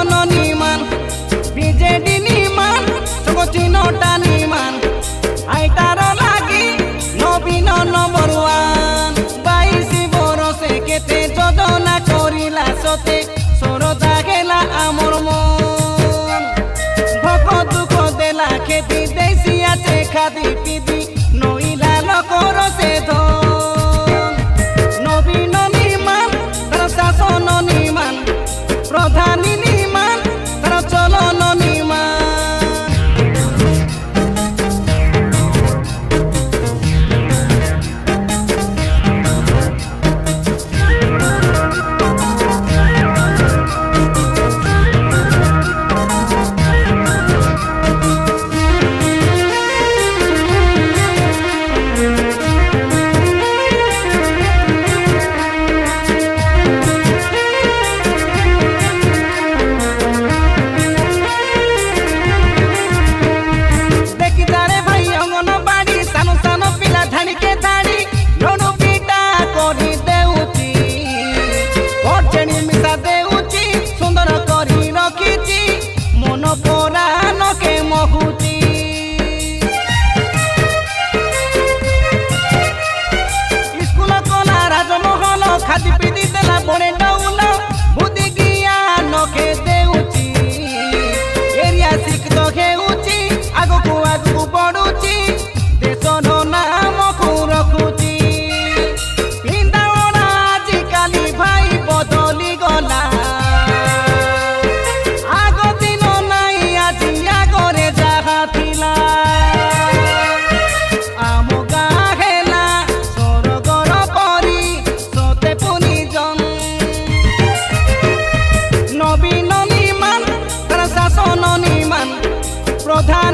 প্রশাসন নিমান বিজেডি নিমান সগচিনটা নিমান আইতার লাগি নবীন নম্বর ওয়ান 22 বরসে কেতে যোজনা করিলা সতে সরদা গেলা আমর মন ভক দুঃখ দেলা খেতি দেশি আছে খাদি পিদি নইলা লোকর সে ধন নবীন নিমান তার শাসন নিমান প্রধানী নিমান তার চলন নিমান খাদি পিদি দেলা বড়ে ডাউল বুদ্ধি জ্ঞানকে দেউছি এরিয়া শিক্ষিত হেউছি আগକୁ আগକୁ বড়ুছি দেশর নামକୁ রখুছি পিন্দাওনা আজিকালি ভাই বদলি গলা আগ দিন নাই আজি আগরে যাহা থিলা আম গাঁ হেলা স্বর্গর পরি নবীন নিমান তার শাসন নিমান প্রধান